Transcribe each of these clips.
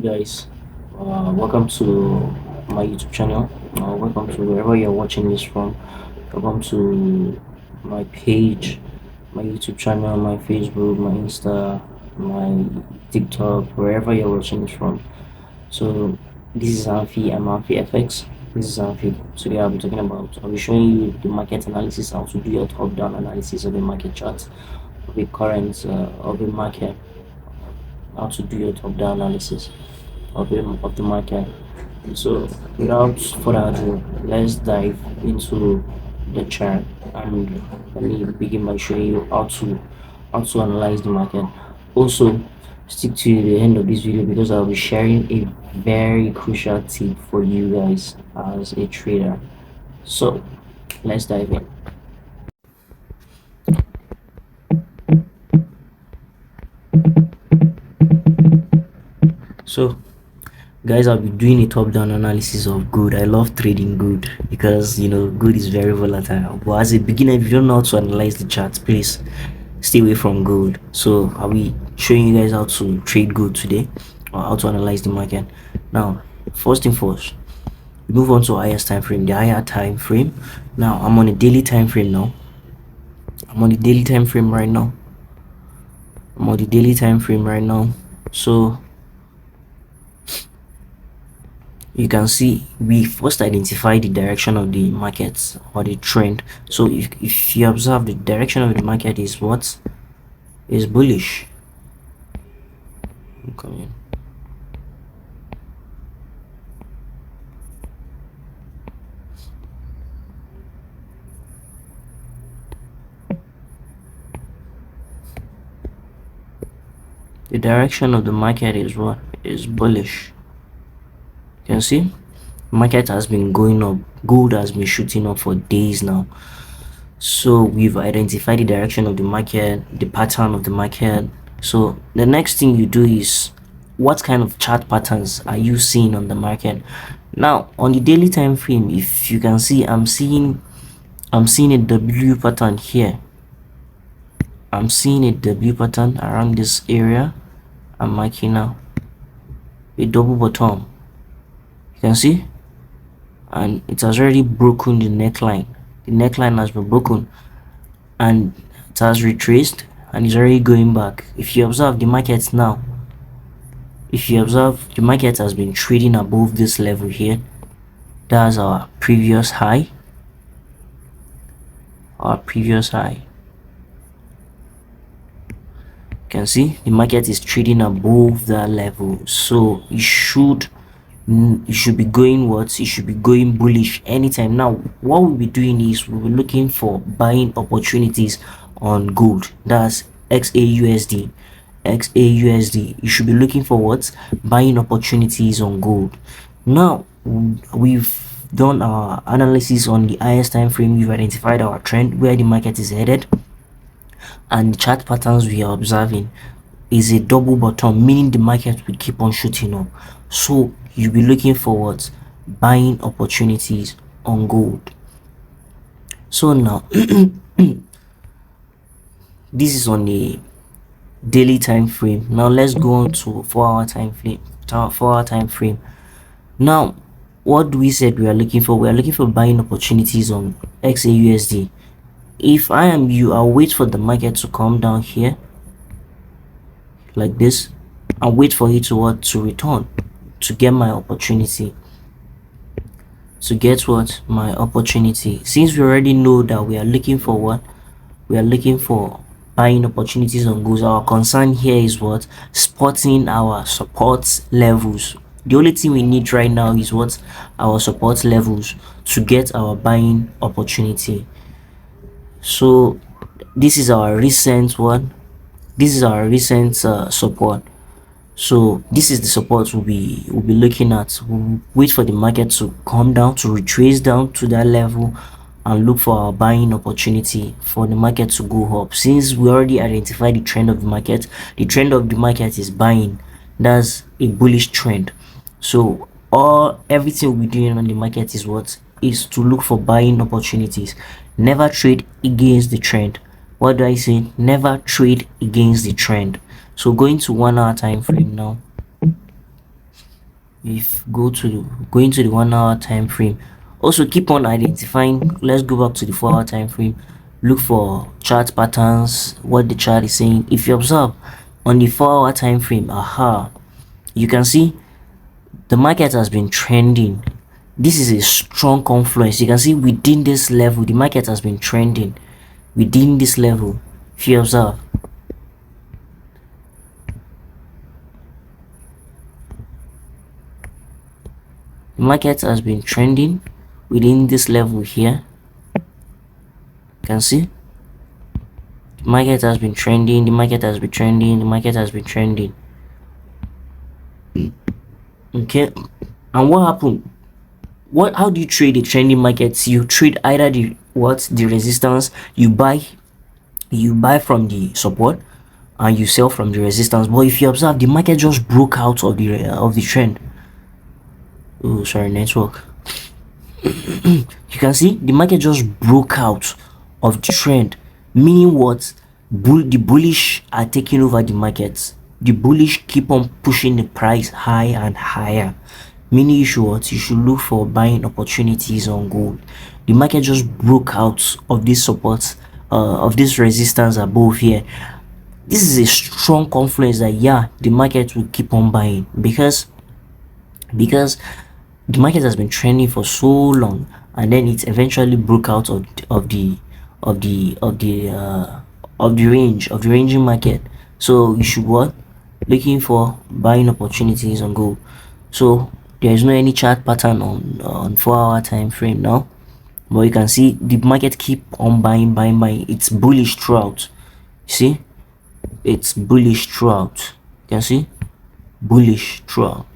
Guys, welcome to my YouTube channel. Welcome to wherever you're watching this from. Welcome to my page, my YouTube channel, my Facebook, my Insta, my TikTok, wherever you're watching this from. So this is Amphi. I'm Amphi FX. This is Amphi. Today I'll be showing you the market analysis, how to do your top-down analysis of a market chart, of a current, of a market, how to do your top-down analysis of the market. So without further ado, let's dive into the chart and let me begin by showing you how to analyze the market. Also, stick to the end of this video because I'll be sharing a very crucial tip for you guys as a trader. So let's dive in. So guys, I'll be doing a top-down analysis of gold. I love trading gold because gold is very volatile. But as a beginner, if you don't know how to analyze the chart, please stay away from gold. So I'll be showing you guys how to trade gold today, or how to analyze the market. Now, first thing first, we move on to highest time frame, the higher time frame. Now I'm on a daily time frame now. I'm on the daily time frame right now. I'm on the daily time frame right now. So you can see we first identify the direction of the market or the trend. So if you observe, the direction of the market is what is bullish. Come in. The direction of the market is what is bullish. You can see market has been going up, gold has been shooting up for days now. So we've identified the direction of the market, the pattern of the market. So the next thing you do is, what kind of chart patterns are you seeing on the market? Now on the daily time frame, if you can see, I'm seeing a W pattern here. I'm seeing a W pattern around this area. I'm marking now a double bottom. You can see, and it has already broken the neckline. The neckline has been broken and it has retraced and is already going back. If you observe the market now, the market has been trading above this level here. That's our previous high. You can see the market is trading above that level, so you should be going bullish anytime. Now what we'll be doing is we'll be looking for buying opportunities on gold. That's XAUSD. You should be looking for what? Buying opportunities on gold. Now we've done our analysis on the highest time frame. We've identified our trend, where the market is headed, and the chart patterns we are observing is a double bottom, meaning the market will keep on shooting up. So you'll be looking for what? Buying opportunities on gold. So now this is on the daily time frame. Now let's go on to 4-hour time frame. 4-hour time frame. Now what do we said we are looking for? We are looking for buying opportunities on XAUSD. If I am you, I'll wait for the market to come down here like this and wait for it to return to get my opportunity. My opportunity. Since we already know that we are looking for what? We are looking for buying opportunities on gold. Our concern here is what? Spotting our support levels. The only thing we need right now is what? Our support levels to get our buying opportunity. So this is our recent one. This is our recent support. So this is the support we'll be looking at. We'll wait for the market to come down, to retrace down to that level, and look for our buying opportunity for the market to go up. Since we already identified the trend of the market is buying. That's a bullish trend. So everything we'll be doing on the market is what? Is to look for buying opportunities. Never trade against the trend. What do I say? Never trade against the trend. So going to 1-hour time frame now. if going to the 1 hour time frame, also keep on identifying. Let's go back to the 4 hour time frame. Look for chart patterns, what the chart is saying. If you observe on the 4 hour time frame, you can see the market has been trending. This is a strong confluence. You can see within this level the market has been trending within this level. If you observe, the market has been trending within this level here. You can see the market has been trending, the market has been trending, the market has been trending. Okay, and what happened? How do you trade the trending markets? You trade either the resistance, you buy from the support and you sell from the resistance. But if you observe, the market just broke out of the trend. Oh, sorry, network. You can see the market just broke out of the trend, meaning what? The bullish are taking over the market. The bullish keep on pushing the price high and higher, meaning you should look for buying opportunities on gold. The market just broke out of this support, of this resistance above here. This is a strong confluence that the market will keep on buying, because the market has been trending for so long, and then it eventually broke out of the ranging market. So you should looking for buying opportunities on gold. So there is no any chart pattern on 4 hour time frame now, but you can see the market keep on buying. It's bullish throughout. See, it's bullish throughout. You can see bullish throughout.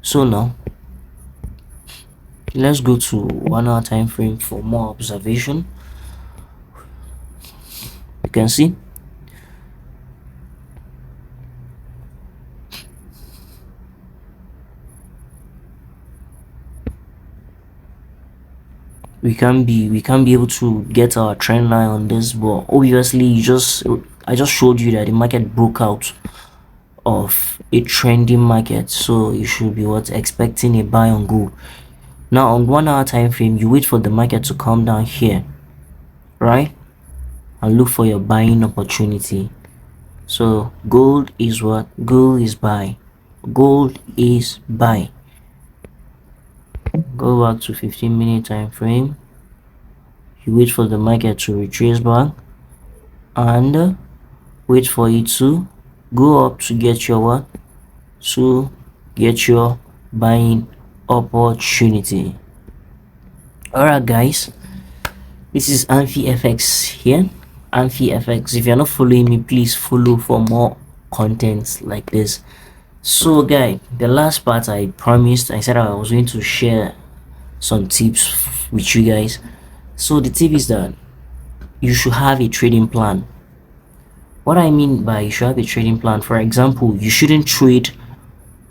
So now let's go to 1 hour time frame for more observation. You can see we can't be able to get our trend line on this, but obviously I just showed you that the market broke out of a trending market, so you should be expecting a buy on gold. Now on 1 hour time frame, you wait for the market to come down here, right, and look for your buying opportunity. So gold is what? Gold is buy. Gold is buy. Go back to 15-minute time frame. You wait for the market to retrace back and wait for it to go up to get your what? To get your buying opportunity. Alright guys, this is AmphiFX here. AmphiFX. If you're not following me, please follow for more content like this. So guys, the last part I promised, I said I was going to share some tips with you guys. So the tip is that you should have a trading plan. What I mean by you should have a trading plan, for example, you shouldn't trade,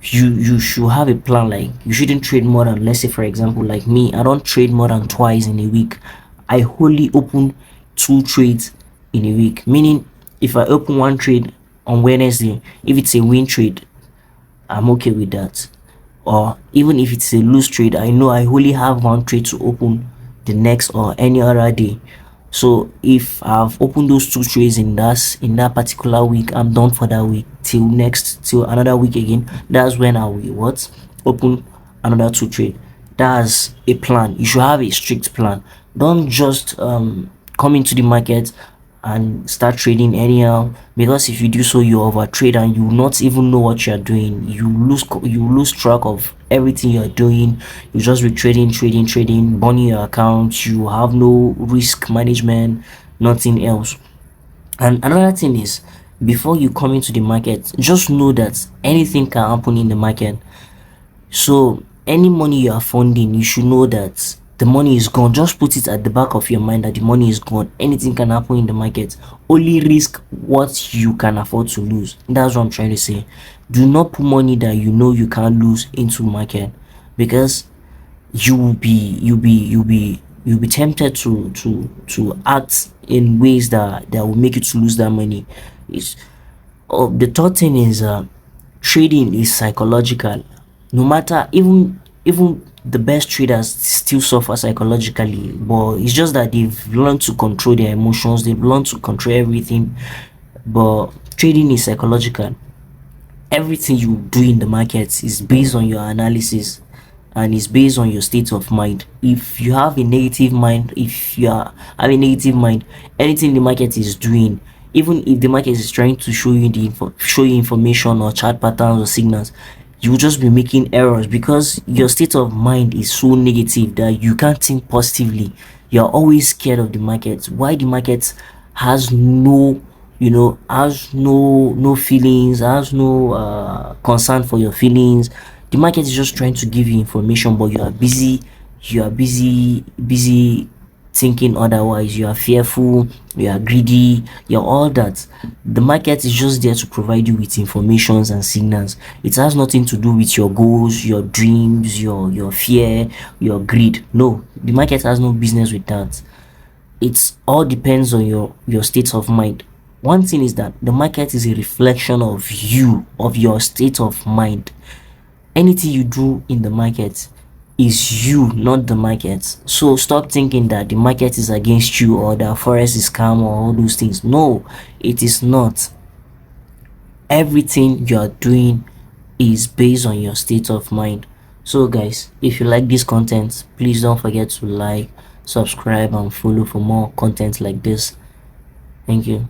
you should have a plan. Like you shouldn't trade more than, let's say for example, like me, I don't trade more than twice in a week. I only open 2 trades in a week, meaning if I open 1 trade on Wednesday, if it's a win trade, I'm okay with that. Or even if it's a loose trade, I know I only have 1 trade to open the next or any other day. So if I've opened those 2 trades in that particular week, I'm done for that week till another week again. That's when I will open another 2 trade. That's a plan. You should have a strict plan. Don't just come into the market and start trading anyhow, because if you do so, you overtrade and you will not even know what you're doing. You lose track of everything you're doing. You just be trading, burning your account. You have no risk management, nothing else. And another thing is, before you come into the market, just know that anything can happen in the market. So any money you are funding, you should know that the money is gone. Just put it at the back of your mind that the money is gone. Anything can happen in the market. Only risk what you can afford to lose. That's what I'm trying to say. Do not put money that you know you can't lose into market, because you'll be tempted to act in ways that will make you to lose that money. The third thing is trading is psychological. No matter, even the best traders still suffer psychologically, but it's just that they've learned to control their emotions, they've learned to control everything. But trading is psychological. Everything you do in the market is based on your analysis and is based on your state of mind. If you have a negative mind, if you are have a negative mind, anything the market is doing, even if the market is trying to show you show you information or chart patterns or signals, you will just be making errors because your state of mind is so negative that you can't think positively. You're always scared of the market. Why the market has no, has no feelings, has no concern for your feelings. The market is just trying to give you information, but you are busy thinking otherwise. You are fearful, you are greedy, you're all that. The market is just there to provide you with informations and signals. It has nothing to do with your goals, your dreams, your fear, your greed. No, the market has no business with that. It all depends on your state of mind. One thing is that the market is a reflection of you, of your state of mind. Anything you do in the market is you, not the market. So stop thinking that the market is against you or that Forex is calm or all those things. No, it is not. Everything you are doing is based on your state of mind. So guys, if you like this content, please don't forget to like, subscribe and follow for more content like this. Thank you.